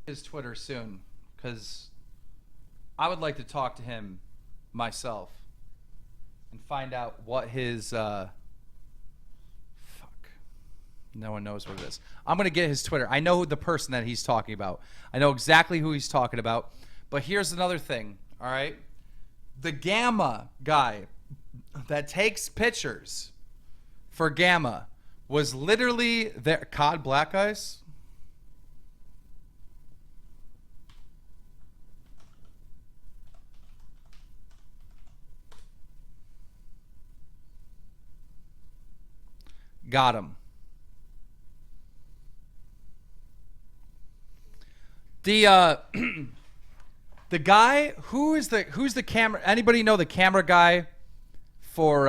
his Twitter soon because I would like to talk to him myself and find out what his fuck. No one knows what it is. I'm gonna get his Twitter. I know the person that he's talking about. I know exactly who he's talking about. But here's another thing. All right, the Gamma guy that takes pictures for Gamma was literally there. COD Black Eyes. Got him. The the guy who's the camera? Anybody know the camera guy for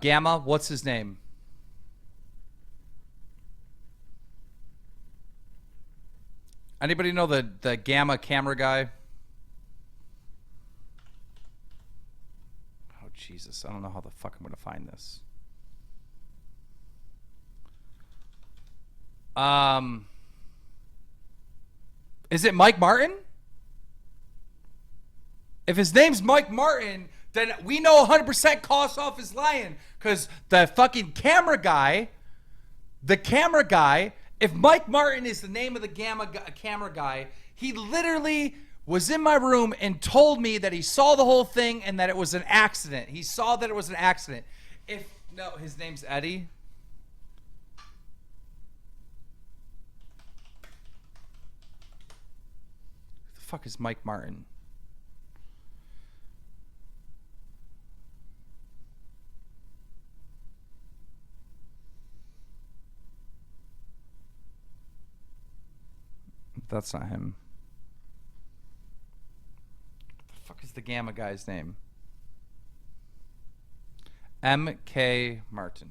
Gamma? What's his name? Anybody know the Gamma camera guy? Oh Jesus, I don't know how the fuck I'm gonna find this. Is it Mike Martin? If his name's Mike Martin, then we know 100% Kossoff is lying. Because the fucking camera guy, if Mike Martin is the name of the camera guy, he literally was in my room and told me that he saw the whole thing and that it was an accident. He saw that it was an accident. No, his name's Eddie. Fuck is Mike Martin? That's not him. What the fuck is the Gamma guy's name? M.K. Martin.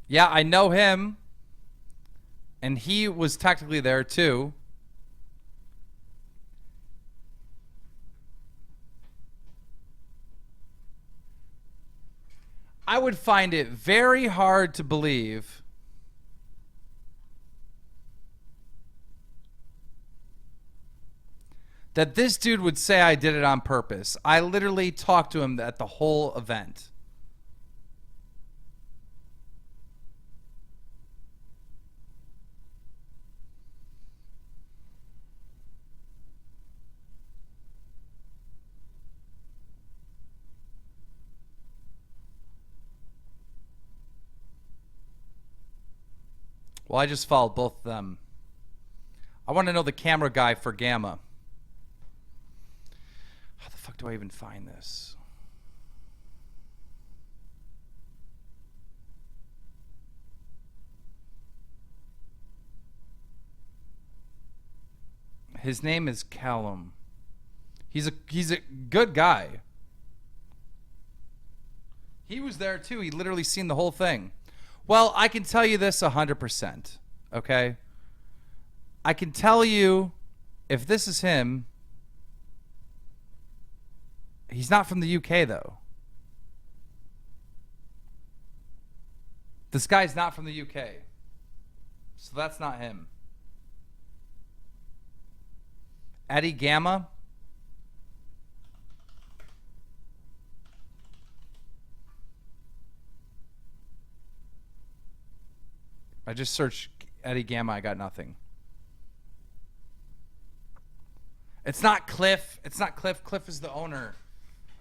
Yeah, I know him. And he was technically there too. I would find it very hard to believe that this dude would say I did it on purpose. I literally talked to him at the whole event. Well, I just followed both of them. I want to know the camera guy for Gamma. How the fuck do I even find this? His name is Callum. He's a good guy. He was there too. He literally seen the whole thing. Well, I can tell you this 100%, okay? I can tell you if this is him, he's not from the UK, though. This guy's not from the UK. So that's not him. Eddie Gamma. I just searched Eddie Gamma. I got nothing. It's not Cliff. It's not Cliff. Cliff is the owner.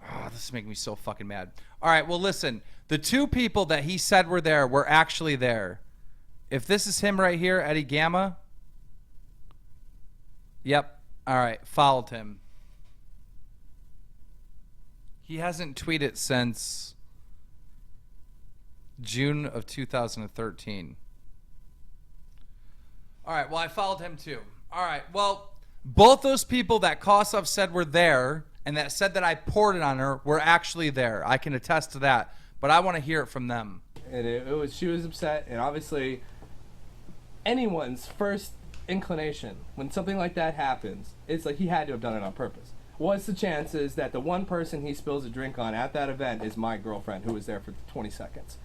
Oh, this is making me so fucking mad. All right, well, listen. The two people that he said were there were actually there. If this is him right here, Eddie Gamma. Yep. All right, followed him. He hasn't tweeted since June of 2013. All right, well, I followed him too. All right, well, both those people that Kossoff said were there and that said that I poured it on her were actually there. I can attest to that, but I want to hear it from them. And she was upset, and obviously anyone's first inclination when something like that happens, it's like he had to have done it on purpose. what's the chances that the one person he spills a drink on at that event is my girlfriend who was there for 20 seconds?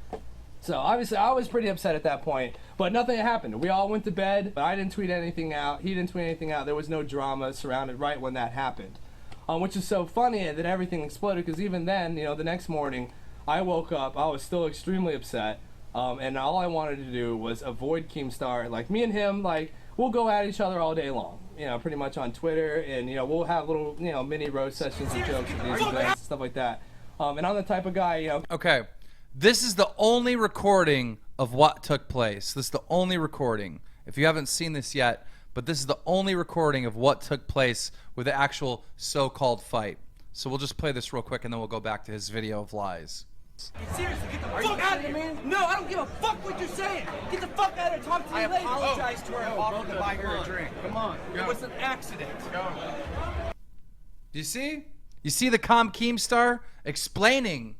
So obviously I was pretty upset at that point, but nothing happened. We all went to bed, but I didn't tweet anything out. He didn't tweet anything out. There was no drama surrounded right when that happened, which is so funny that everything exploded, because even then, the next morning I woke up, I was still extremely upset, and all I wanted to do was avoid Keemstar. Like, me and him, like, we'll go at each other all day long, pretty much on Twitter, and we'll have little mini roast sessions and jokes at these events and stuff like that. And I'm the type of guy, Okay. This is the only recording of what took place. This is the only recording. If you haven't seen this yet, but this is the only recording of what took place with the actual so-called fight. So we'll just play this real quick and then we'll go back to his video of lies. Seriously, get the fuck out of here, man! No, I don't give a fuck what you're saying! Get the fuck out of here, talk to me later! I apologize to her and offered to buy her a drink. Come on. It was an accident. Do you see? You see the Keemstar explaining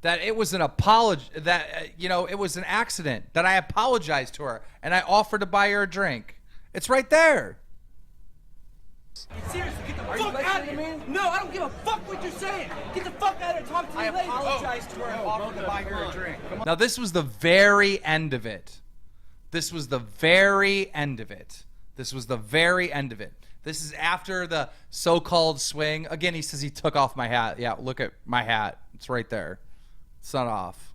that it was an apology, that, it was an accident, that I apologized to her and I offered to buy her a drink. It's right there. Seriously, get the fuck out of here, man! No, I don't give a fuck what you're saying! Get the fuck out of here, talk to me later! I apologize to her and offered to buy her a drink. Now, this was the very end of it. This was the very end of it. This was the very end of it. This is after the so-called swing. Again, he says he took off my hat. Yeah, look at my hat. It's right there. It's not off.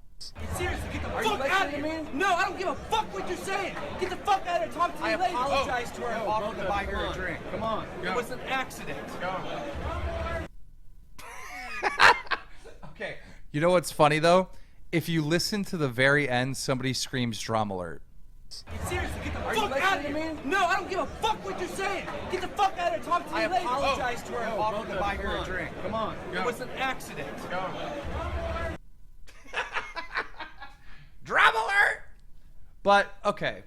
Seriously, get the fuck out of here, man! No, I don't give a fuck what you're saying! Get the fuck out of here, talk to me later! I apologize to her and offered to buy her a drink. Come on. It was an accident. Okay. You know what's funny, though? If you listen to the very end, somebody screams drum alert. Seriously, get the fuck out of here, man! No, I don't give a fuck what you're saying! Get the fuck out of here, talk to me later! I apologize to her and offered to buy her a drink. Come on. It was an accident. Drum alert! But, okay.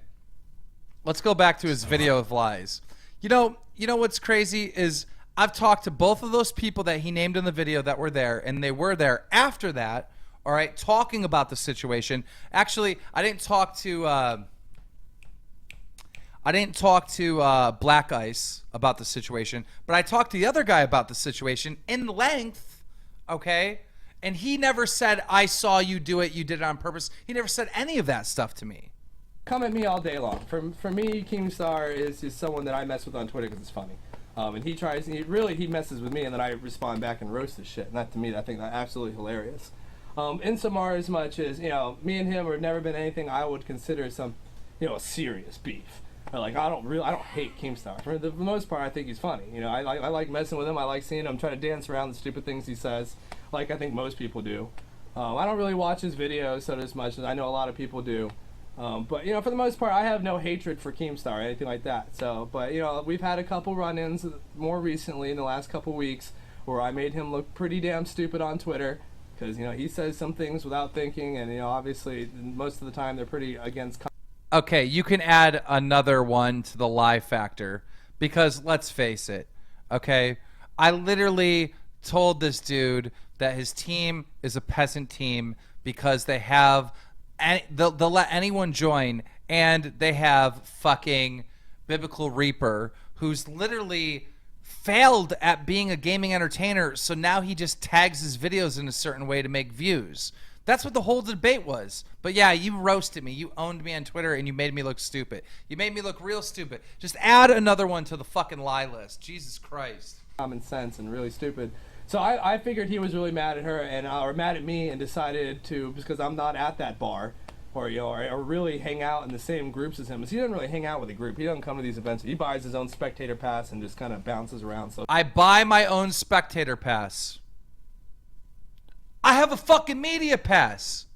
Let's go back to his video of lies. You know what's crazy is I've talked to both of those people that he named in the video that were there, and they were there after that, all right, talking about the situation. Actually, I didn't talk to Black Ice about the situation, but I talked to the other guy about the situation in length, okay? And he never said, I saw you do it, you did it on purpose. He never said any of that stuff to me. Come at me all day long. For me, Keemstar is someone that I mess with on Twitter because it's funny. And he messes with me, and then I respond back and roast his shit. And that, to me, I think that's absolutely hilarious. Insomar as much as, me and him have never been anything I would consider some, serious beef. Like, I don't hate Keemstar. For the most part, I think he's funny. I like messing with him. I like seeing him try to dance around the stupid things he says, like I think most people do. I don't really watch his videos so as much as I know a lot of people do. But for the most part, I have no hatred for Keemstar or anything like that. So, but we've had a couple run-ins more recently in the last couple weeks where I made him look pretty damn stupid on Twitter because he says some things without thinking, and obviously most of the time they're pretty against. Okay, you can add another one to the lie factor because let's face it, okay? I literally told this dude that his team is a peasant team because they have, they'll let anyone join, and they have fucking Biblical Reaper, who's literally failed at being a gaming entertainer, so now he just tags his videos in a certain way to make views. That's what the whole debate was. But yeah, you roasted me. You owned me on Twitter, and you made me look stupid. You made me look real stupid. Just add another one to the fucking lie list. Jesus Christ. Common sense and really stupid. So I figured he was really mad at her or mad at me, and decided to, because I'm not at that bar or really hang out in the same groups as him. Because he doesn't really hang out with a group. He doesn't come to these events. He buys his own spectator pass and just kind of bounces around. So I buy my own spectator pass. I have a fucking media pass.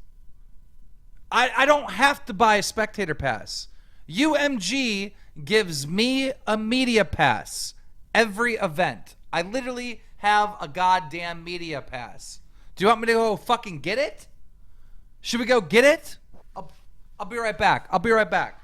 I don't have to buy a spectator pass. UMG gives me a media pass every event. I literally have a goddamn media pass. Do you want me to go fucking get it? Should we go get it? I'll be right back. I'll be right back.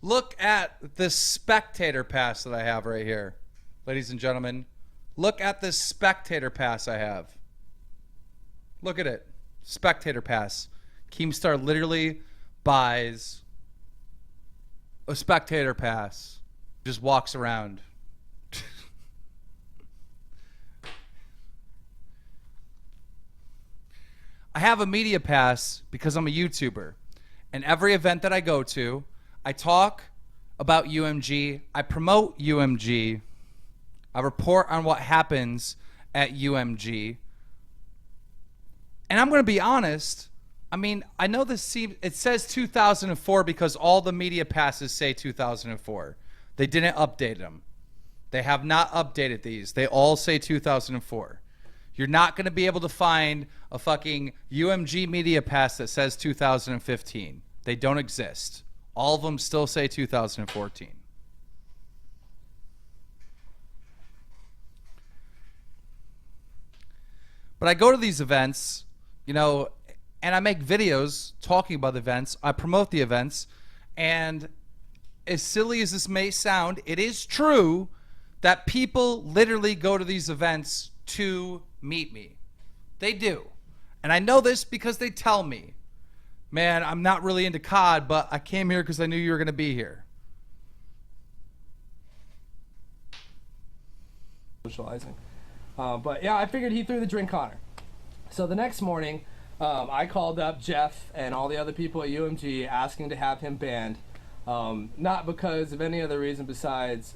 Look at this spectator pass that I have right here. Ladies and gentlemen, look at this spectator pass I have. Look at it. Spectator pass. Keemstar literally buys a spectator pass. Just walks around. I have a media pass because I'm a YouTuber. And every event that I go to, I talk about UMG. I promote UMG. I report on what happens at UMG. And I'm going to be honest. I mean, I know it says 2004 because all the media passes say 2004. They didn't update them. They have not updated these. They all say 2004. You're not going to be able to find a fucking UMG media pass that says 2015. They don't exist. All of them still say 2014. But I go to these events, you know, and I make videos talking about the events. I promote the events. And as silly as this may sound, it is true that people literally go to these events to meet me. They do. And I know this because they tell me, man, I'm not really into COD, but I came here because I knew you were going to be here. Socializing. But yeah, I figured he threw the drink on her. So the next morning, I called up Jeff and all the other people at UMG asking to have him banned. Not because of any other reason besides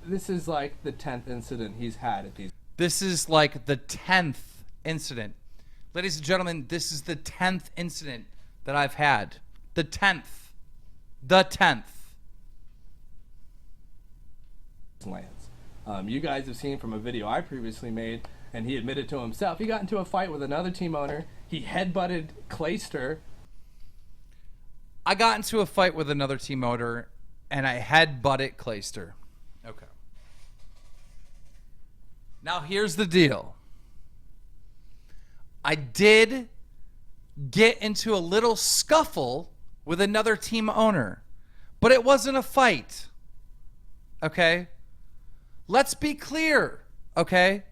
this is like the 10th incident he's had at these. This is like the 10th incident. Ladies and gentlemen, this is the 10th incident that I've had. The 10th. The 10th. Lands. You guys have seen from a video I previously made, and he admitted to himself, he got into a fight with another team owner. He headbutted Keemstar. I got into a fight with another team owner, and I headbutted Keemstar. Okay. Now here's the deal. I did get into a little scuffle with another team owner, but it wasn't a fight. Okay? Let's be clear, okay?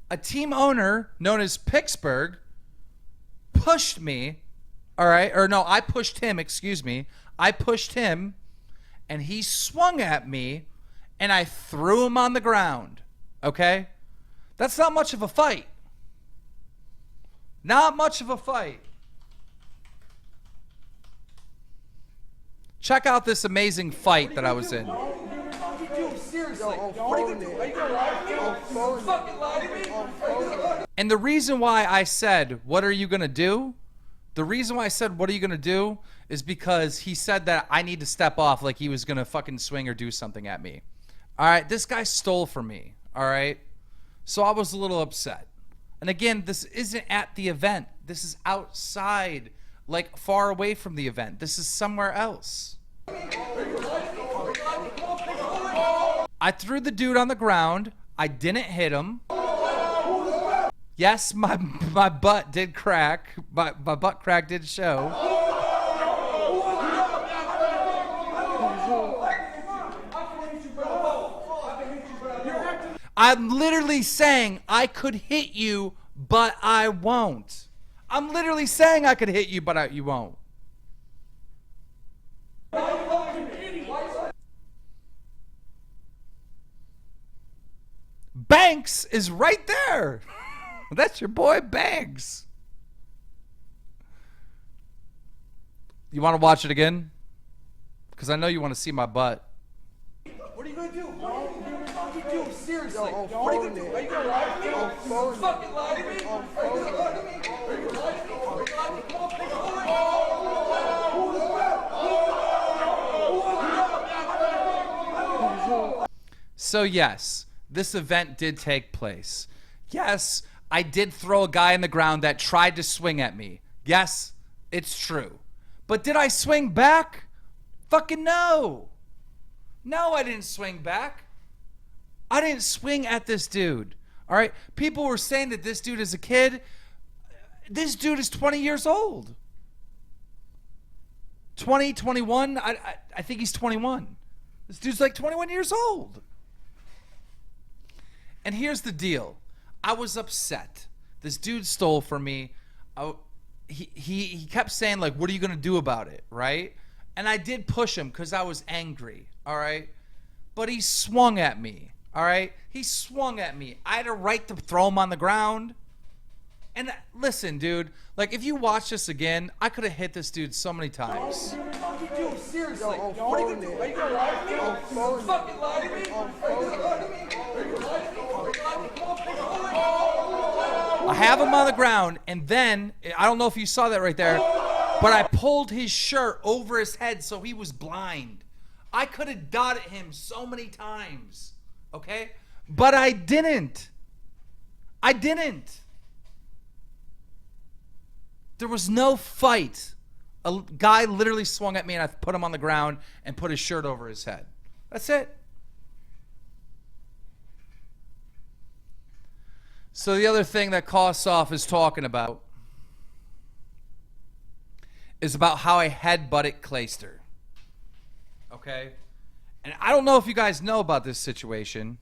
A team owner known as Pittsburgh pushed me, all right? Or no, I pushed him, excuse me. I pushed him, and he swung at me, and I threw him on the ground, okay? That's not much of a fight. Not much of a fight. Check out this amazing fight that I was in. Seriously, what are you gonna do? Are you gonna lie to me? Fucking lie to me? And the reason why I said, what are you going to do? The reason why I said, what are you going to do? Is because he said that I need to step off like he was going to fucking swing or do something at me. All right, this guy stole from me. All right. So I was a little upset. And again, this isn't at the event. This is outside, like far away from the event. This is somewhere else. I threw the dude on the ground. I didn't hit him. Yes, my butt did crack. My butt crack did show. I'm literally saying I could hit you, but I won't. I'm literally saying I could hit you, but you won't. Banks is right there. That's your boy Banks. You want to watch it again? Because I know you want to see my butt. What are you gonna do? What are you gonna do? Seriously, what are you gonna do? Are you gonna lie to me? Fucking lie to me? Are you gonna lie to me? Are you gonna lie to me? Are you gonna lie to me? So yes, this event did take place. Yes, I did throw a guy in the ground that tried to swing at me. Yes, it's true. But did I swing back? Fucking no. No, I didn't swing back. I didn't swing at this dude. All right? People were saying that this dude is a kid. This dude is 20 years old. 20, 21. I think he's 21. This dude's like 21 years old. And here's the deal. I was upset. This dude stole from me. He kept saying, like, what are you going to do about it, right? And I did push him because I was angry, all right? But he swung at me, all right? He swung at me. I had a right to throw him on the ground. And listen, dude, like, if you watch this again, I could have hit this dude so many times. What are you doing? Seriously. What are you gonna do? Are you gonna lie to me? Fucking lie to me? Are you gonna lie to me? Are you gonna lie to me? Are you gonna lie to me? Come on, pick a I have him on the ground, and then, I don't know if you saw that right there, but I pulled his shirt over his head so he was blind. I could have dotted him so many times, okay? But I didn't. I didn't. There was no fight. A guy literally swung at me, and I put him on the ground and put his shirt over his head. That's it. So the other thing that Kossoff is talking about is about how I headbutted Clayster. Okay? And I don't know if you guys know about this situation,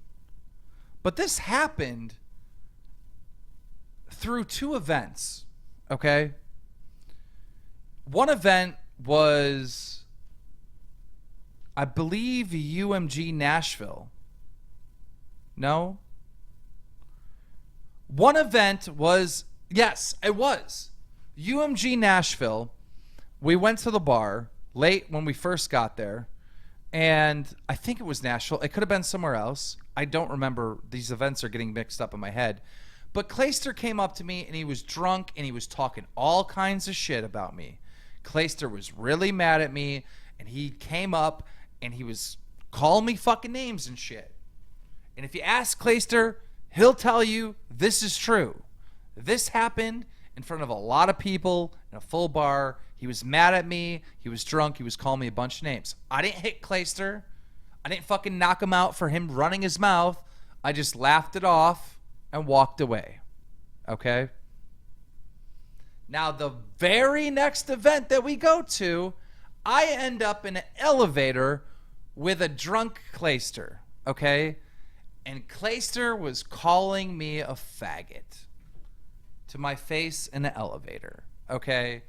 but this happened through two events. Okay? One event was, I believe, UMG Nashville. No? One event was, yes, it was UMG Nashville. We went to the bar late when we first got there, and I think it was Nashville. It could have been somewhere else. I don't remember. These events are getting mixed up in my head. But Clayster came up to me, and he was drunk, and he was talking all kinds of shit about me. Clayster was really mad at me, and he came up, and he was calling me fucking names and shit. And if you ask Clayster, he'll tell you this is true. This happened in front of a lot of people in a full bar. He was mad at me. He was drunk. He was calling me a bunch of names. I didn't hit Clayster. I didn't fucking knock him out for him running his mouth. I just laughed it off and walked away. Okay? Now, the very next event that we go to, I end up in an elevator with a drunk Clayster. Okay? And Clayster was calling me a faggot to my face in the elevator, okay?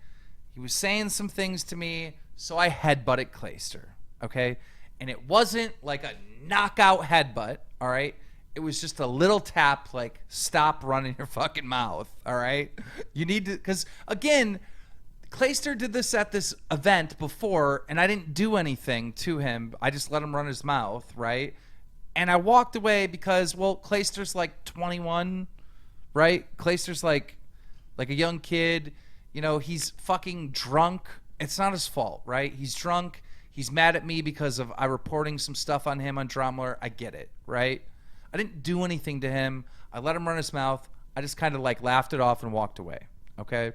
He was saying some things to me, so I headbutted Clayster, okay? And it wasn't like a knockout headbutt, all right? It was just a little tap, like, stop running your fucking mouth, all right? You need to, because, again, Clayster did this at this event before, and I didn't do anything to him. I just let him run his mouth, right? And I walked away because, well, Clayster's like 21, right? Clayster's like a young kid. You know, he's fucking drunk. It's not his fault, right? He's drunk. He's mad at me because of I reporting some stuff on him on Drumler. I get it, right? I didn't do anything to him. I let him run his mouth. I just kind of like laughed it off and walked away, okay?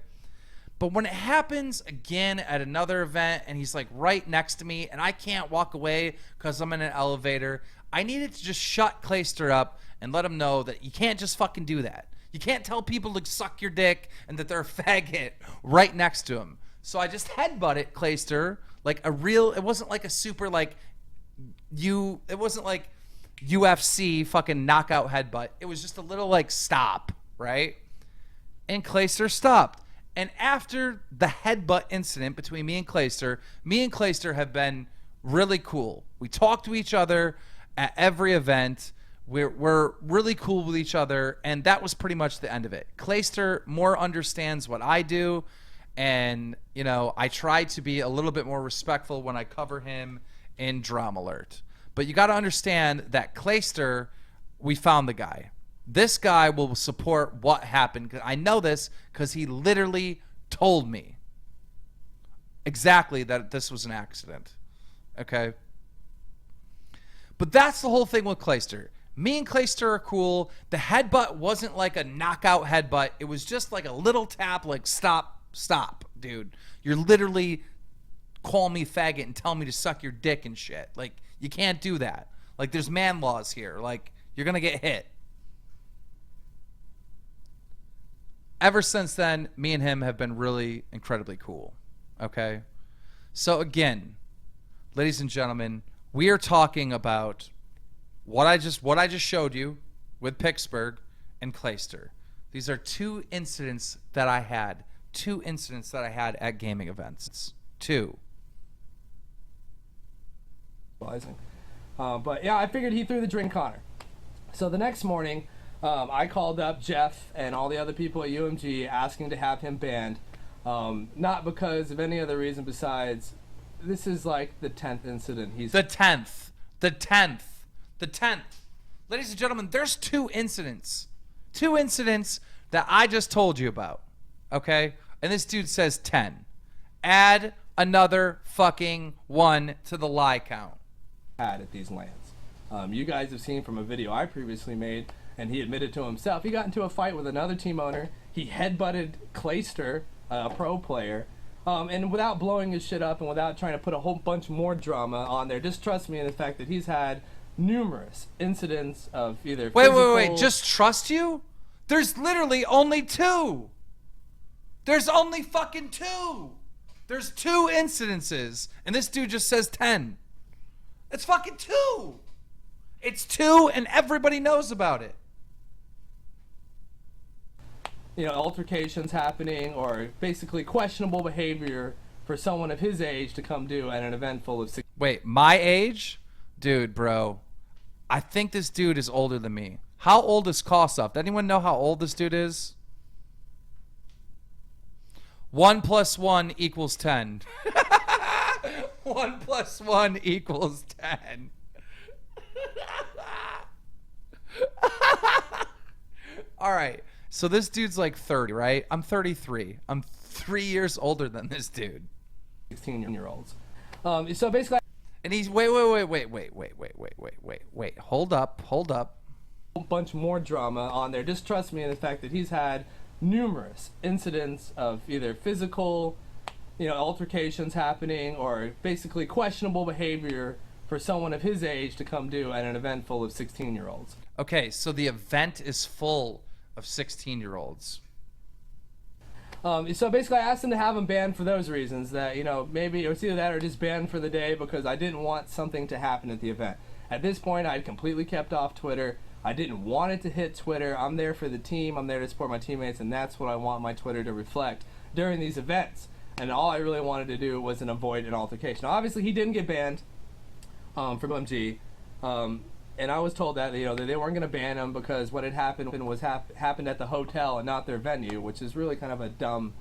But when it happens again at another event and he's like right next to me and I can't walk away because I'm in an elevator, I needed to just shut Clayster up and let him know that you can't just fucking do that. You can't tell people to suck your dick and that they're a faggot right next to him. So I just headbutted Clayster like a real, it wasn't like a super like it wasn't like UFC fucking knockout headbutt. It was just a little like stop, right? And Clayster stopped. And after the headbutt incident between me and Clayster have been really cool. We talk to each other at every event. We're really cool with each other, and that was pretty much the end of it. Clayster more understands what I do, and, you know, I try to be a little bit more respectful when I cover him in Drama Alert. But you got to understand that Clayster, we found the guy. This guy will support what happened. I know this because he literally told me exactly that this was an accident. Okay? But that's the whole thing with Clayster. Me and Clayster are cool. The headbutt wasn't like a knockout headbutt. It was just like a little tap, like stop, dude. You're literally calling me faggot and telling me to suck your dick and shit. Like, you can't do that. Like, there's man laws here. Like, you're going to get hit. Ever since then, me and him have been really incredibly cool. Okay? So again, ladies and gentlemen, we are talking about what I just showed you with Pittsburgh and Clayster. These are two incidents that I had at gaming events. Two. But yeah, I figured he threw the drink on her. So the next morning, I called up Jeff and all the other people at UMG asking to have him banned. Not because of any other reason besides this is like the 10th incident he's... The 10th. Ladies and gentlemen, there's two incidents. Two incidents that I just told you about. Okay? And this dude says 10. Add another fucking 1 to the lie count. Had at these lands. You guys have seen from a video I previously made, and he admitted to himself, he got into a fight with another team owner. He headbutted Clayster, a pro player, and without blowing his shit up and without trying to put a whole bunch more drama on there, just trust me in the fact that he's had numerous incidents of either Wait, just trust you? There's literally only 2. There's only fucking 2. There's 2 incidences, and this dude just says 10. It's fucking 2. It's 2, and everybody knows about it. You know, altercations happening or basically questionable behavior for someone of his age to come do at an event full of... Wait, my age? Dude, bro. I think this dude is older than me. How old is Kossoff? Does anyone know how old this dude is? 1 + 1 = 10. 1 + 1 = 10. All right. So this dude's like 30, right? I'm 33. I'm 3 years older than this dude. 16-year-olds. So basically... And he's wait. Hold up. A bunch more drama on there. Just trust me in the fact that he's had numerous incidents of either physical, you know, altercations happening or basically questionable behavior for someone of his age to come do at an event full of 16-year-olds. Okay, so the event is full of 16-year-olds. So basically, I asked him to have him banned for those reasons. That, you know, maybe it was either that or just banned for the day because I didn't want something to happen at the event. At this point, I had completely kept off Twitter. I didn't want it to hit Twitter. I'm there for the team. I'm there to support my teammates, and that's what I want my Twitter to reflect during these events. And all I really wanted to do was avoid an altercation. Now, obviously, he didn't get banned from UMG. And I was told that, you know, that they weren't going to ban him because what had happened was happened at the hotel and not their venue, which is really kind of a dumb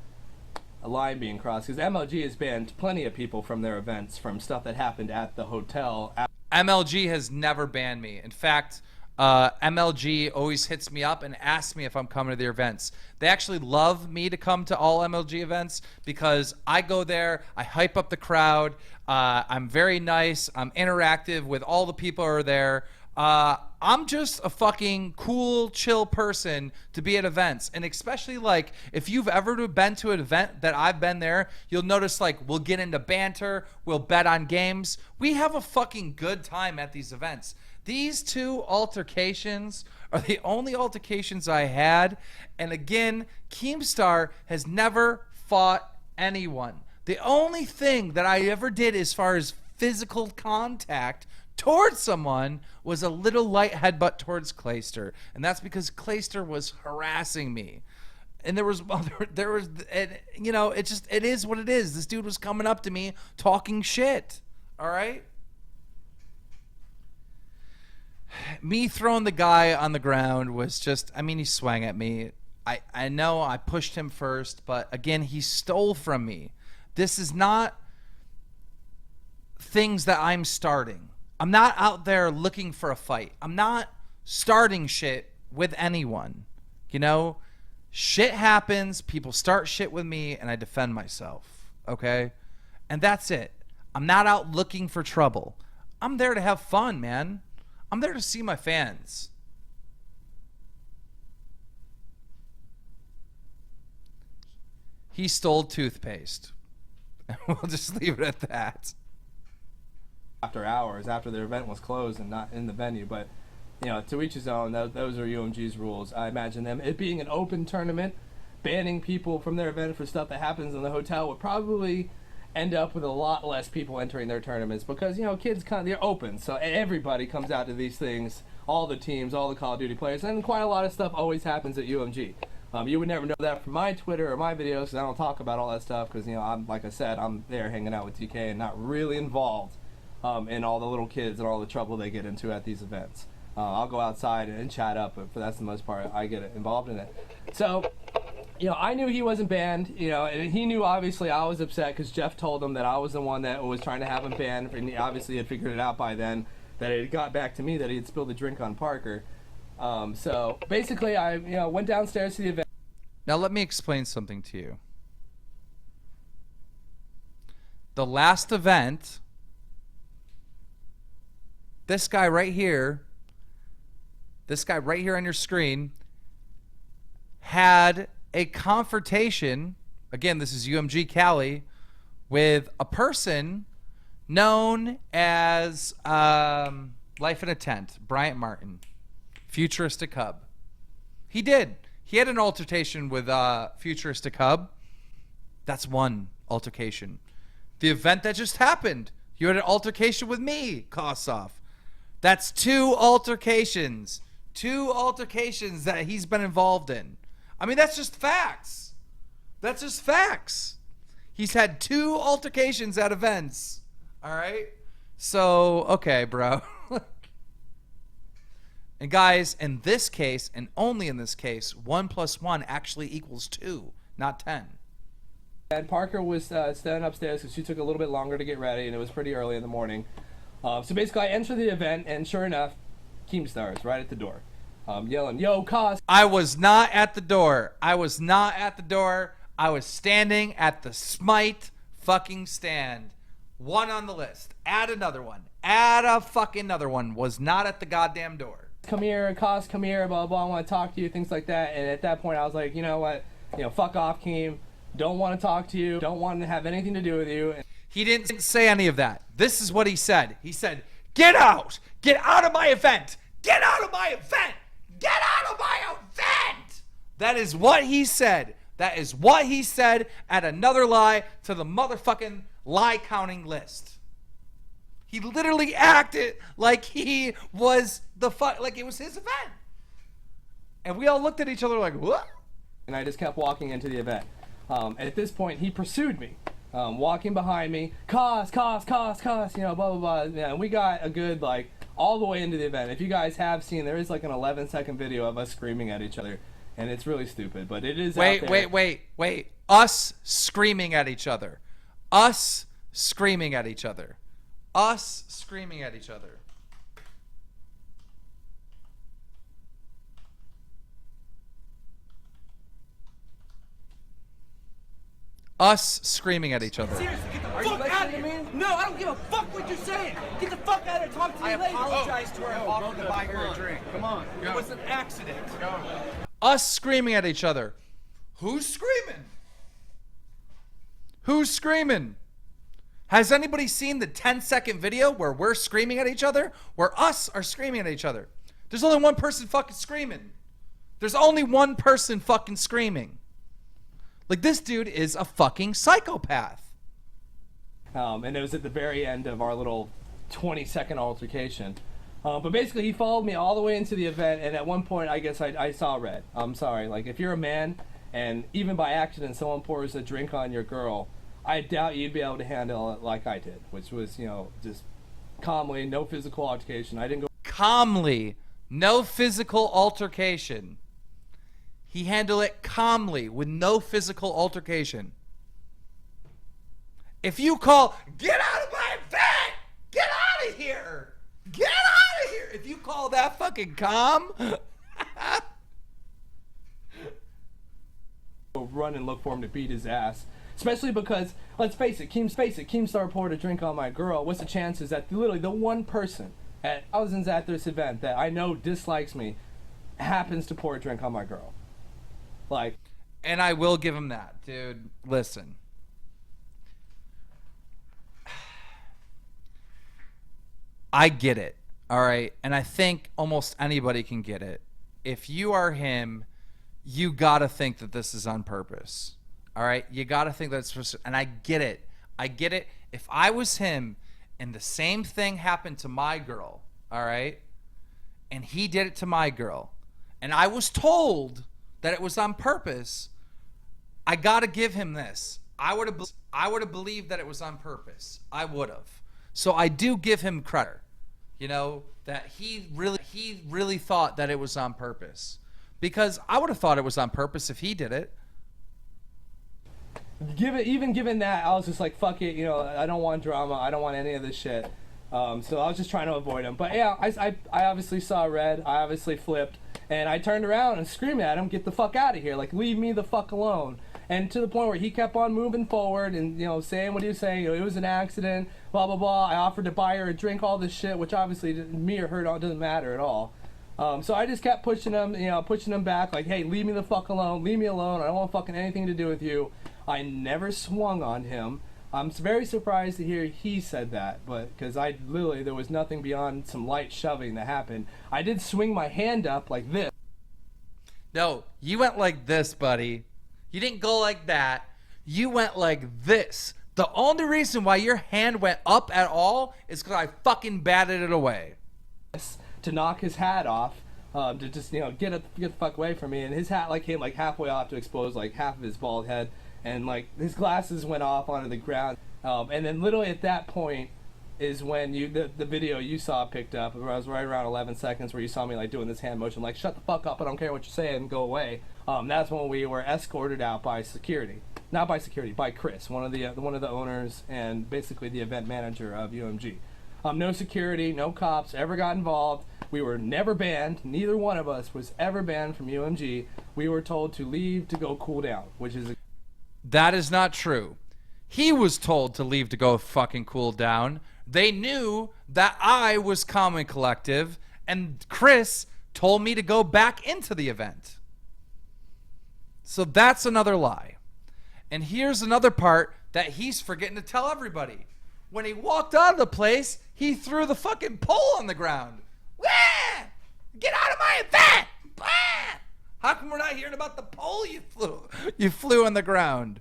line being crossed because MLG has banned plenty of people from their events from stuff that happened at the hotel. MLG has never banned me. In fact, MLG always hits me up and asks me if I'm coming to their events. They actually love me to come to all MLG events because I go there, I hype up the crowd, I'm very nice, I'm interactive with all the people who are there. I'm just a fucking cool, chill person to be at events. And especially, like, if you've ever been to an event that I've been there, you'll notice, like, we'll get into banter, we'll bet on games. We have a fucking good time at these events. These 2 altercations are the only altercations I had. And again, Keemstar has never fought anyone. The only thing that I ever did as far as physical contact towards someone was a little light headbutt towards Clayster, and that's because Clayster was harassing me. And there was, and, you know, it is what it is. This dude was coming up to me talking shit. All right. Me throwing the guy on the ground was just, I mean, he swung at me. I know I pushed him first, but again, he stole from me. This is not things that I'm starting. I'm not out there looking for a fight. I'm not starting shit with anyone. You know, shit happens, people start shit with me, and I defend myself. Okay? And that's it. I'm not out looking for trouble. I'm there to have fun, man. I'm there to see my fans. He stole toothpaste. We'll just leave it at that. After hours, after their event was closed and not in the venue, but, you know, to each his own. Those are UMG's rules. I imagine them, it being an open tournament, banning people from their event for stuff that happens in the hotel would probably end up with a lot less people entering their tournaments because, you know, kids they're open, so everybody comes out to these things, all the teams, all the Call of Duty players, and quite a lot of stuff always happens at UMG. You would never know that from my Twitter or my videos because I don't talk about all that stuff because, you know, like I said, I'm there hanging out with TK and not really involved in all the little kids and all the trouble they get into at these events. I'll go outside and chat up, but that's the most part I get involved in it. So, you know, I knew he wasn't banned, you know, and he knew obviously I was upset because Jeff told him that I was the one that was trying to have him banned, and he obviously had figured it out by then that it got back to me that he had spilled the drink on Parker. So basically, I went downstairs to the event. Now let me explain something to you. The last event, this guy right here on your screen had a confrontation, again, this is UMG Cali, with a person known as Life in a Tent, Bryant Martin, Futuristic Hub. He had an altercation with Futuristic Hub. That's one altercation. The event that just happened, you had an altercation with me, Kossoff. That's two altercations that he's been involved in. I mean, that's just facts. That's just facts. He's had two altercations at events. All right? So, okay, bro. And guys, in this case, and only in this case, 1 + 1 actually equals 2, not 10. And Parker was standing upstairs because she took a little bit longer to get ready, and it was pretty early in the morning. So basically, I enter the event, and sure enough, Keemstar is right at the door, yelling, "Yo, Cos!" I was not at the door. I was standing at the Smite fucking stand. One on the list. Add another one. Add a fucking another one. Was not at the goddamn door. Come here, Cos, come here, blah, blah, I want to talk to you, things like that. And at that point, I was like, you know what? Fuck off, Keem. Don't want to talk to you. Don't want to have anything to do with you. He didn't say any of that. This is what he said. He said, get out. Get out of my event. Get out of my event. Get out of my event. That is what he said. That is what he said. Add another lie to the motherfucking lie counting list. He literally acted like he was like it was his event. And we all looked at each other like, what? And I just kept walking into the event. And at this point, he pursued me, walking behind me, Cos, blah, blah, blah. And we got a good, all the way into the event. If you guys have seen, there is an 11-second video of us screaming at each other. And it's really stupid, but it is out there. Wait. Us screaming at each other. Us screaming at each other. Us screaming at each other. Us screaming at each other. Seriously, get the fuck out of here! No, I don't give a fuck what you're saying! Get the fuck out of here, talk to me later! I apologize to her and offered to buy her a drink. Come on. It was an accident. Us screaming at each other. Who's screaming? Who's screaming? Has anybody seen the 10-second video where we're screaming at each other? Where us are screaming at each other? There's only one person fucking screaming. There's only one person fucking screaming. Like, this dude is a fucking psychopath. And it was at the very end of our little 20-second altercation. But basically, he followed me all the way into the event, and at one point, I guess I saw red. I'm sorry. If you're a man, and even by accident someone pours a drink on your girl, I doubt you'd be able to handle it like I did, which was, just calmly, no physical altercation. I didn't go... Calmly, no physical altercation. He handled it calmly with no physical altercation. If you call, get out of my event! Get out of here! Get out of here! If you call that fucking calm... run and look for him to beat his ass. Especially because, let's face it, Keemstar poured a drink on my girl. What's the chances that literally the one person at thousands at this event that I know dislikes me happens to pour a drink on my girl? And I will give him that, dude. Listen. I get it, all right? And I think almost anybody can get it. If you are him, you gotta think that this is on purpose. All right, you gotta think that's, and I get it. I get it. If I was him and the same thing happened to my girl, all right, and he did it to my girl, and I was told that it was on purpose, I got to give him this. I would have believed that it was on purpose. I would have. So I do give him credit, you know, that he really thought that it was on purpose, because I would have thought it was on purpose if he did it. Even given that, I was just like, fuck it, you know, I don't want drama. I don't want any of this shit. So I was just trying to avoid him. But yeah, I obviously saw red. I obviously flipped. And I turned around and screamed at him, get the fuck out of here. Like, leave me the fuck alone. And to the point where he kept on moving forward and, you know, saying what he was saying. You know, it was an accident, blah, blah, blah. I offered to buy her a drink, all this shit, which obviously me or her doesn't matter at all. So I just kept pushing him back, like, hey, leave me the fuck alone. Leave me alone. I don't want fucking anything to do with you. I never swung on him. I'm very surprised to hear he said that, but because there was nothing beyond some light shoving that happened. I did swing my hand up like this. No, you went like this, buddy. You didn't go like that. You went like this. The only reason why your hand went up at all is because I fucking batted it away. To knock his hat off, to just, you know, get the fuck away from me. And his hat came halfway off to expose like half of his bald head. And like his glasses went off onto the ground, and then literally at that point is when the video you saw picked up. Where I was right around 11 seconds, where you saw me like doing this hand motion, like shut the fuck up, I don't care what you're saying, go away. That's when we were escorted out by security, not by security, by Chris, one of the owners and basically the event manager of UMG. No security, no cops ever got involved. We were never banned. Neither one of us was ever banned from UMG. We were told to leave to go cool down, which is. That is not true. He was told to leave to go fucking cool down. They knew that I was calm and collective, and Chris told me to go back into the event. So that's another lie. And here's another part that he's forgetting to tell everybody. When he walked out of the place, he threw the fucking pole on the ground. Wah! Get out of my event! Wah! How come we're not hearing about the pole you flew? You flew on the ground.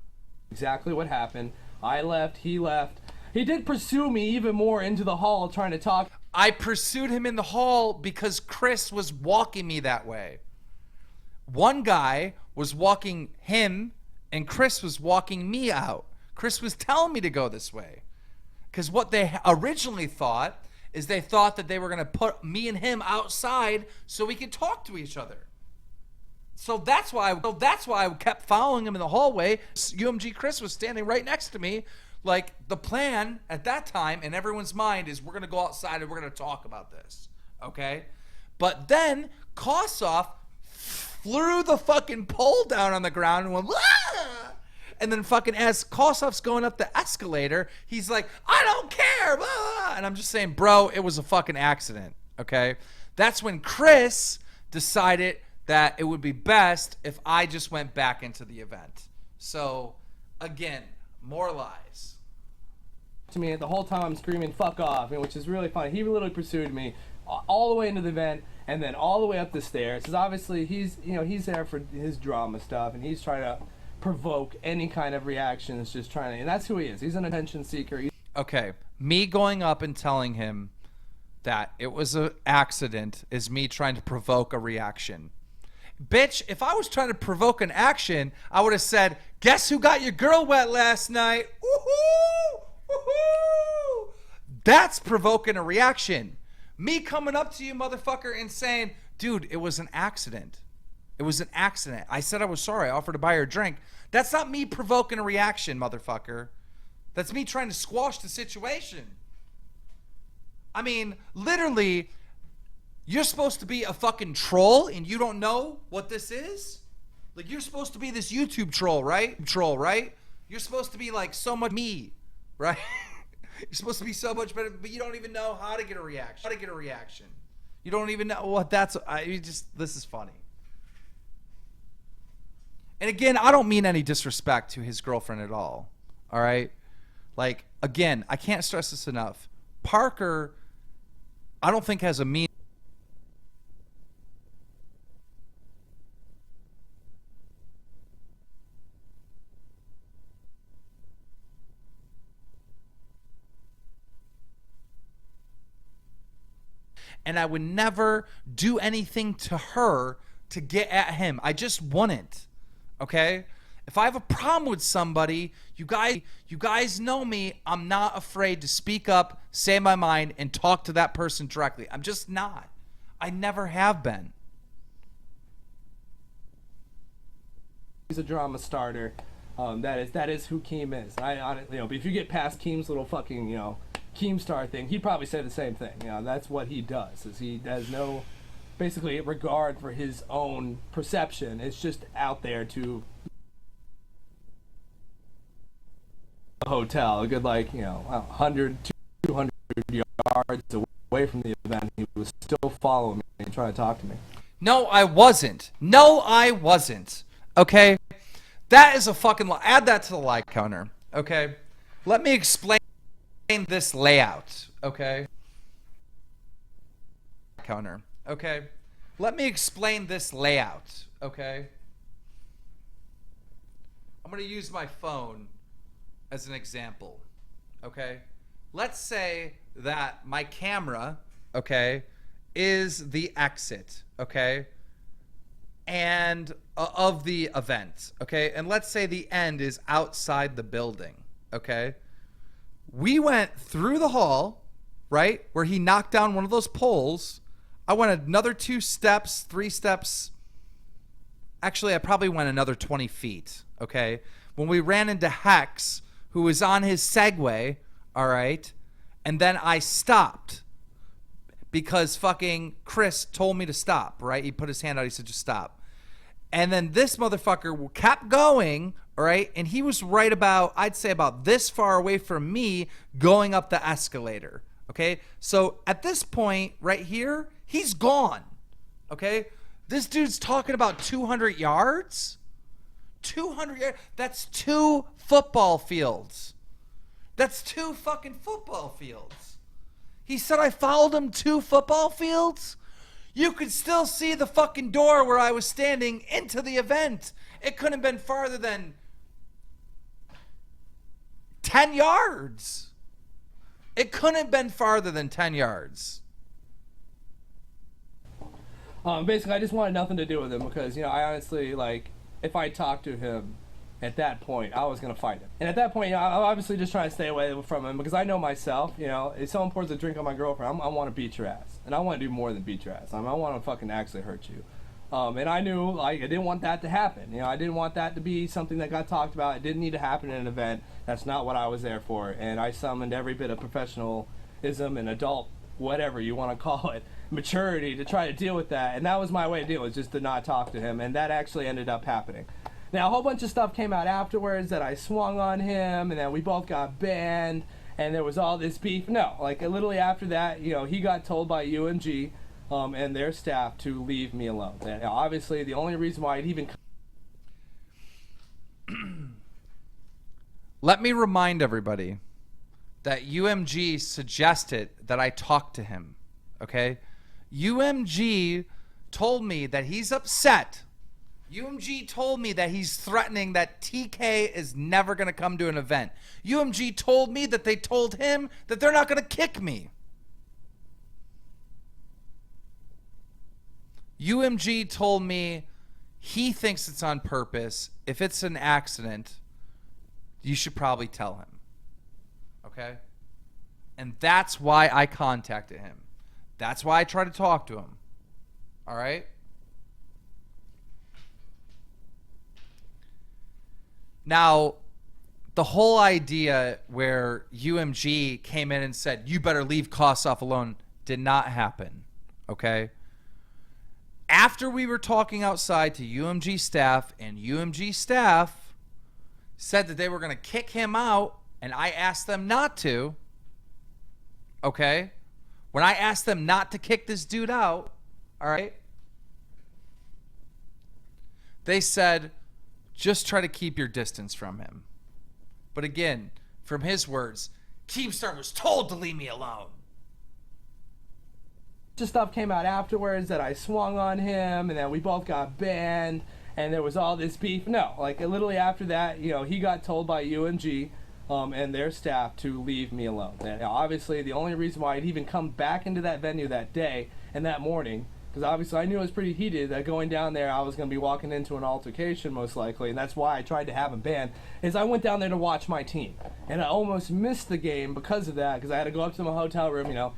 Exactly what happened. I left, he left. He did pursue me even more into the hall trying to talk. I pursued him in the hall because Chris was walking me that way. One guy was walking him and Chris was walking me out. Chris was telling me to go this way. Because what they originally thought is they thought that they were going to put me and him outside so we could talk to each other. So that's why I kept following him in the hallway. UMG Chris was standing right next to me. Like, the plan at that time in everyone's mind is we're going to go outside and we're going to talk about this. Okay? But then Kossoff flew the fucking pole down on the ground and went, ah! And then fucking as Kossoff's going up the escalator, he's like, I don't care. Blah! And I'm just saying, bro, it was a fucking accident. Okay? That's when Chris decided that it would be best if I just went back into the event. So, again, more lies. To me, the whole time I'm screaming, fuck off, which is really funny. He literally pursued me all the way into the event and then all the way up the stairs. Because obviously he's there for his drama stuff and he's trying to provoke any kind of reactions, just trying to, and that's who he is. He's an attention seeker. Okay, me going up and telling him that it was an accident is me trying to provoke a reaction. Bitch, if I was trying to provoke an action, I would have said, guess who got your girl wet last night? Woohoo! Woohoo! That's provoking a reaction. Me coming up to you, motherfucker, and saying, dude, it was an accident. It was an accident. I said I was sorry. I offered to buy her a drink. That's not me provoking a reaction, motherfucker. That's me trying to squash the situation. I mean, literally, you're supposed to be a fucking troll and you don't know what this is? Like, you're supposed to be this YouTube troll, right? You're supposed to be like so much me, right? You're supposed to be so much better, but you don't even know how to get a reaction. You don't even know what that's. This is funny. And again, I don't mean any disrespect to his girlfriend at all. All right? Like, again, I can't stress this enough. Parker, I don't think has a mean. and I would never do anything to her to get at him. I just wouldn't. Okay? If I have a problem with somebody, you guys know me, I'm not afraid to speak up, say my mind, and talk to that person directly. I'm just not. I never have been. He's a drama starter. That is who Keem is. But if you get past Keem's little fucking, Keemstar thing, he'd probably say the same thing. That's what he does. Is he has no, basically, regard for his own perception. It's just out there to a hotel, a good 100, 200 yards away from the event. He was still following me and trying to talk to me. No, I wasn't. No, I wasn't. Okay? That is a fucking lie. Add that to the lie counter. Okay? Let me explain this layout. Okay? Counter. Okay? Let me explain this layout. Okay? I'm going to use my phone as an example. Okay? Let's say that my camera, okay, is the exit. Okay? And of the event, okay? And let's say the end is outside the building, okay? We went through the hall, right, where he knocked down one of those poles. I went another 2 steps, 3 steps. Actually, I probably went another 20 feet, okay? When we ran into Hex, who was on his Segway, all right? And then I stopped because fucking Chris told me to stop, right? He put his hand out. He said, just stop. And then this motherfucker kept going, all right? And he was right about, I'd say about this far away from me going up the escalator, okay? So at this point right here, he's gone, okay? This dude's talking about 200 yards? 200 yards? That's 2 football fields. That's 2 fucking football fields. He said I followed him 2 football fields? You could still see the fucking door where I was standing into the event. It couldn't have been farther than 10 yards. It couldn't have been farther than 10 yards. Basically, I just wanted nothing to do with him because, I honestly, if I talked to him at that point, I was going to fight him. And at that point, I'm obviously just trying to stay away from him because I know myself, if someone pours a drink on my girlfriend, I want to beat your ass. And I want to do more than beat your ass. I want to fucking actually hurt you. And I knew, I didn't want that to happen. I didn't want that to be something that got talked about. It didn't need to happen in an event. That's not what I was there for. And I summoned every bit of professionalism and adult, whatever you want to call it, maturity to try to deal with that. And that was my way of dealing, was just to not talk to him. And that actually ended up happening. Now, a whole bunch of stuff came out afterwards that I swung on him, and then we both got banned, and there was all this beef. No, literally after that, he got told by UMG and their staff to leave me alone. And obviously, the only reason why I'd even... Let me remind everybody that UMG suggested that I talk to him, okay? UMG told me that he's upset. UMG told me that he's threatening that TK is never going to come to an event. UMG told me that they told him that they're not going to kick me. UMG told me he thinks it's on purpose. If it's an accident, you should probably tell him. Okay? And that's why I contacted him. That's why I tried to talk to him. All right? Now, the whole idea where UMG came in and said, you better leave Kossoff alone, did not happen, okay? After we were talking outside to UMG staff, and UMG staff said that they were going to kick him out, and I asked them not to, okay? When I asked them not to kick this dude out, all right, they said, just try to keep your distance from him. But again, from his words, Keemstar was told to leave me alone. Just stuff came out afterwards that I swung on him, and then we both got banned, and there was all this beef. No, literally after that, he got told by UMG and their staff to leave me alone. And obviously, the only reason why I'd even come back into that venue that day and that morning, because obviously I knew it was pretty heated, that going down there I was going to be walking into an altercation most likely, and that's why I tried to have him banned, is I went down there to watch my team. And I almost missed the game because of that, because I had to go up to my hotel room, you know,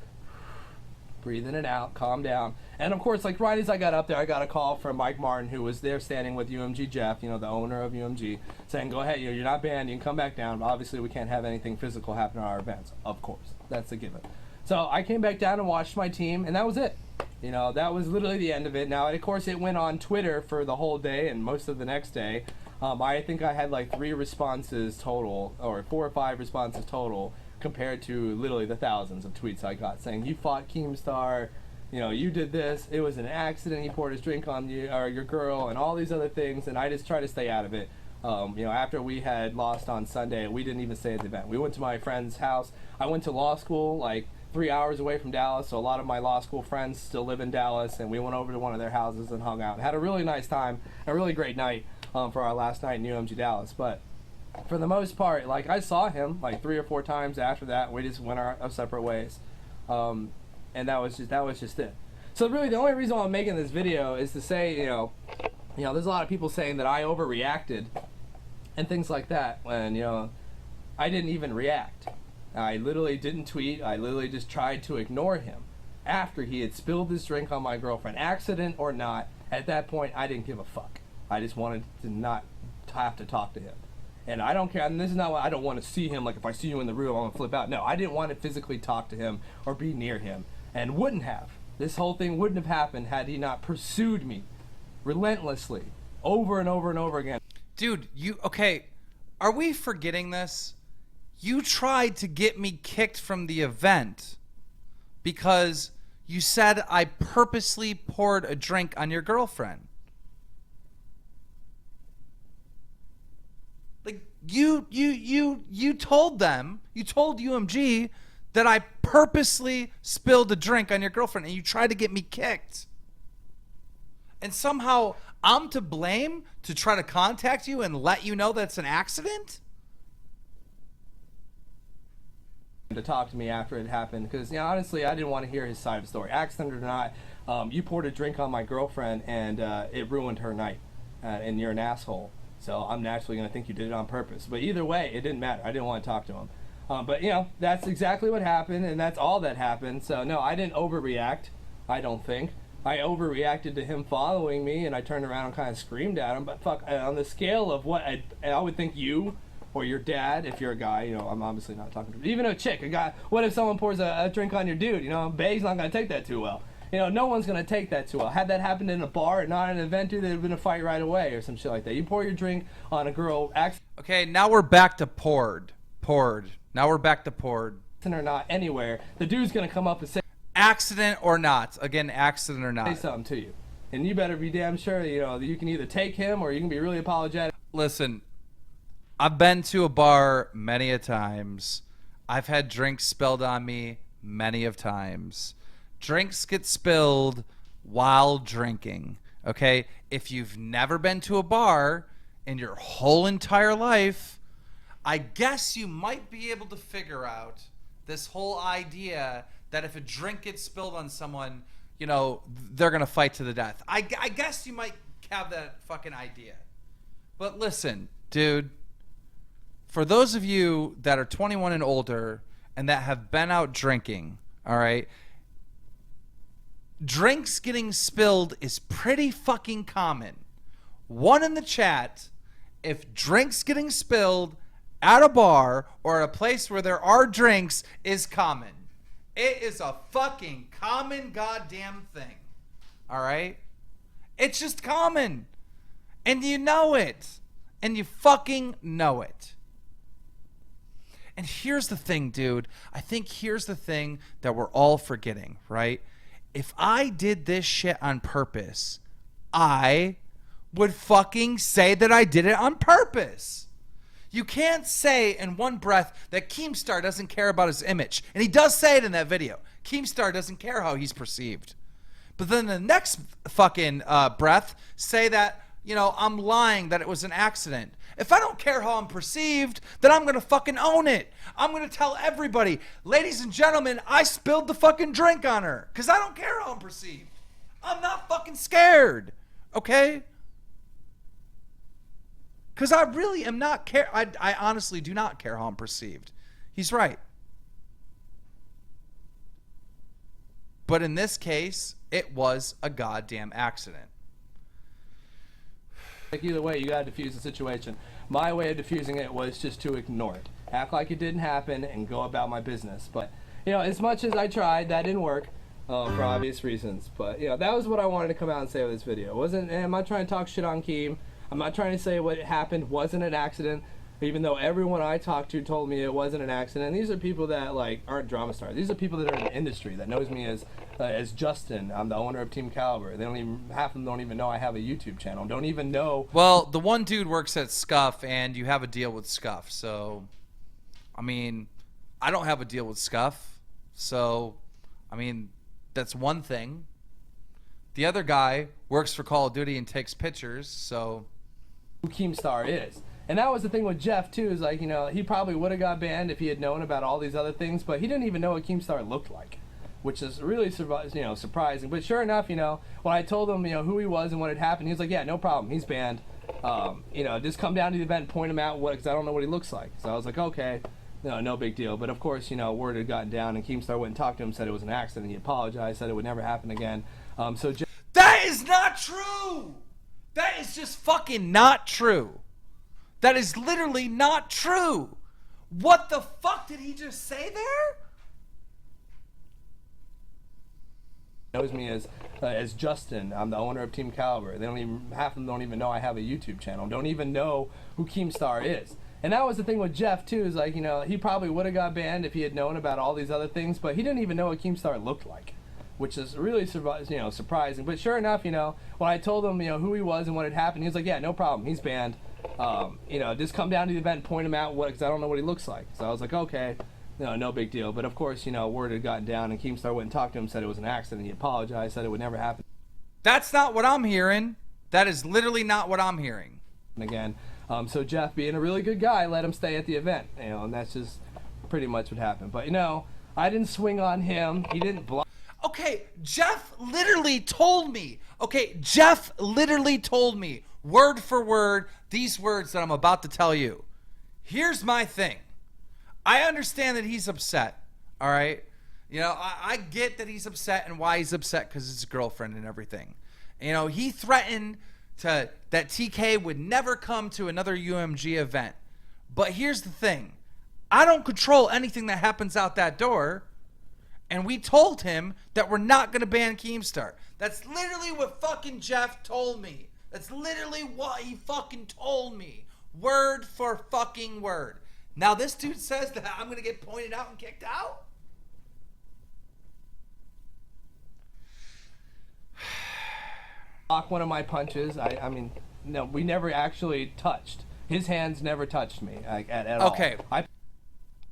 breathe in and out, calm down. And of course, like right as I got up there, I got a call from Mike Martin, who was there standing with UMG Jeff, you know, the owner of UMG, saying, go ahead, you know, you're not banned, you can come back down, but obviously we can't have anything physical happen at our events. Of course, that's a given. So I came back down and watched my team, and that was it. You know, that was literally the end of it. Now, of course, it went on Twitter for the whole day and most of the next day. I think I had like 3 responses total, or 4 or 5 responses total, compared to literally the thousands of tweets I got saying, you fought Keemstar, you know, you did this, it was an accident, he poured his drink on you, or your girl, and all these other things, and I just try to stay out of it. You know, after we had lost on Sunday, we didn't even stay at the event. We went to my friend's house. I went to law school, like, 3 hours away from Dallas, so a lot of my law school friends still live in Dallas, and we went over to one of their houses and hung out and had a really nice time, a really great night for our last night in UMG Dallas. But for the most part, like, I saw him like 3 or 4 times after that. We just went our separate ways, and that was just it. So really, the only reason why I'm making this video is to say, you know, there's a lot of people saying that I overreacted and things like that when, you know, I didn't even react. I literally didn't tweet. I literally just tried to ignore him after he had spilled his drink on my girlfriend, accident or not. At that point, I didn't give a fuck. I just wanted to not have to talk to him. And I don't care, and this is not why I don't want to see him, like if I see you in the room, I'm going to flip out. No, I didn't want to physically talk to him or be near him, and wouldn't have. This whole thing wouldn't have happened had he not pursued me relentlessly over and over and over again. Dude, okay, are we forgetting this? You tried to get me kicked from the event because you said I purposely poured a drink on your girlfriend. Like, you told them, you told UMG that I purposely spilled a drink on your girlfriend, and you tried to get me kicked. And somehow I'm to blame to try to contact you and let you know that's an accident? To talk to me after it happened, because, you know, honestly, I didn't want to hear his side of the story. Accident or not, you poured a drink on my girlfriend, and it ruined her night, and you're an asshole. So I'm naturally going to think you did it on purpose. But either way, it didn't matter. I didn't want to talk to him. But, you know, that's exactly what happened, and that's all that happened. So, no, I didn't overreact, I don't think. I overreacted to him following me, and I turned around and kind of screamed at him. But, fuck, on the scale of what I would think you or your dad, if you're a guy, you know, I'm obviously not talking to, even a chick, a guy, what if someone pours a drink on your dude, you know, Bay's not going to take that too well. You know, no one's going to take that too well. Had that happened in a bar and not an event, dude, there'd have been a fight right away or some shit like that. You pour your drink on a girl, okay, now we're back to poured. Now we're back to poured. Or not, anywhere, the dude's going to come up and say, accident or not. Again, accident or not. say something to you. And you better be damn sure, you know, that you can either take him or you can be really apologetic. Listen, I've been to a bar many a times. I've had drinks spilled on me many of times. Drinks get spilled while drinking, okay? If you've never been to a bar in your whole entire life, I guess you might be able to figure out this whole idea that if a drink gets spilled on someone, you know, they're going to fight to the death. I guess you might have that fucking idea. But listen, dude, for those of you that are 21 and older and that have been out drinking, all right, drinks getting spilled is pretty fucking common. One in the chat, if drinks getting spilled at a bar or at a place where there are drinks is common. It is a fucking common goddamn thing. All right? It's just common. And you know it. And you fucking know it. And here's the thing, dude. I think here's the thing that we're all forgetting, right? If I did this shit on purpose, I would fucking say that I did it on purpose. You can't say in one breath that Keemstar doesn't care about his image. And he does say it in that video. Keemstar doesn't care how he's perceived. But then the next fucking breath say that I'm lying that it was an accident. If I don't care how I'm perceived, then I'm going to fucking own it. I'm going to tell everybody, ladies and gentlemen, I spilled the fucking drink on her. Because I don't care how I'm perceived. I'm not fucking scared. Okay? Because I really am not care. I honestly do not care how I'm perceived. He's right. But in this case, it was a goddamn accident. Like either way, you gotta diffuse the situation. My way of diffusing it was just to ignore it, act like it didn't happen, and go about my business. But as much as I tried, that didn't work for obvious reasons. But that was what I wanted to come out and say with this video. I'm not trying to talk shit on Keem. I'm not trying to say what happened wasn't an accident, even though everyone I talked to told me it wasn't an accident. These are people that aren't drama stars. These are people that are in the industry that knows me as Justin. I'm the owner of Team Caliber. Half of them don't even know I have a YouTube channel. Don't even know. Well, the one dude works at Scuff, and you have a deal with Scuff. So, I don't have a deal with Scuff. So, that's one thing. The other guy works for Call of Duty and takes pictures. So, who Keemstar is. And that was the thing with Jeff too, is he probably would have got banned if he had known about all these other things, but he didn't even know what Keemstar looked like, which is really surprising. But sure enough, when I told him who he was and what had happened, he was like, yeah, no problem, he's banned. Just come down to the event and point him out, because I don't know what he looks like. So I was like, okay, no big deal. But of course, word had gotten down, and Keemstar went and talked to him, said it was an accident. He apologized, said it would never happen again. That is not true. That is just fucking not true. That is literally not true. What the fuck did he just say there? Knows me as Justin. I'm the owner of Team Caliber. Half of them don't even know I have a YouTube channel. Don't even know who Keemstar is. And that was the thing with Jeff too, is he probably would have got banned if he had known about all these other things, but he didn't even know what Keemstar looked like, which is really surprising. But sure enough, when I told him who he was and what had happened, he was like, yeah, no problem, he's banned. Just come down to the event and point him out, because I don't know what he looks like. So I was like, okay, no big deal. But of course, word had gotten down, and Keemstar went and talked to him, said it was an accident. He apologized, said it would never happen That's not what I'm hearing. That is literally not what I'm hearing. again. So Jeff, being a really good guy, let him stay at the event. And that's just pretty much what happened. But I didn't swing on him. He didn't block. Okay, Jeff literally told me. Word for word, these words that I'm about to tell you. Here's my thing. I understand that he's upset, all right? I get that he's upset and why he's upset, because it's his girlfriend and everything. He threatened that TK would never come to another UMG event. But here's the thing. I don't control anything that happens out that door. And we told him that we're not going to ban Keemstar. That's literally what fucking Jeff told me. That's literally what he fucking told me. Word for fucking word. Now this dude says that I'm going to get pointed out and kicked out? Block one of my punches. No, we never actually touched. His hands never touched me at all. Okay.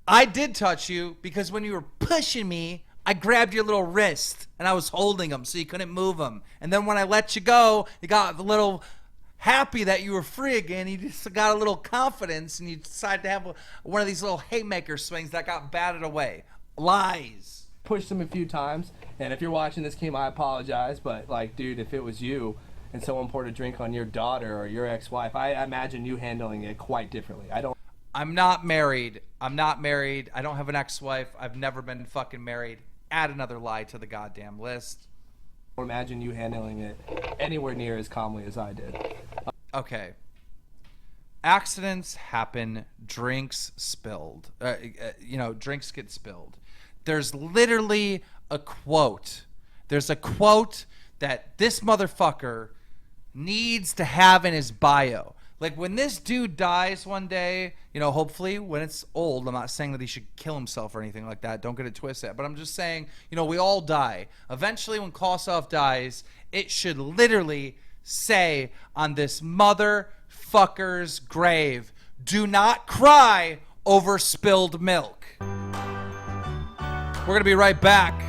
I did touch you because when you were pushing me, I grabbed your little wrist and I was holding them so you couldn't move them. And then when I let you go, you got a little happy that you were free again. You just got a little confidence and you decided to have one of these little haymaker swings that got batted away. Lies. Pushed him a few times. And if you're watching this, Keem, I apologize. But dude, if it was you and someone poured a drink on your daughter or your ex-wife, I imagine you handling it quite differently. I'm not married. I don't have an ex-wife. I've never been fucking married. Add another lie to the goddamn list. I imagine you handling it anywhere near as calmly as I did. Okay. Accidents happen. Drinks spilled. Drinks get spilled. There's literally a quote. There's a quote that this motherfucker needs to have in his bio. Like when this dude dies one day, hopefully when it's old, I'm not saying that he should kill himself or anything like that. Don't get it twisted. But I'm just saying, we all die. Eventually when Kossoff dies, it should literally say on this motherfucker's grave, do not cry over spilled milk. We're going to be right back.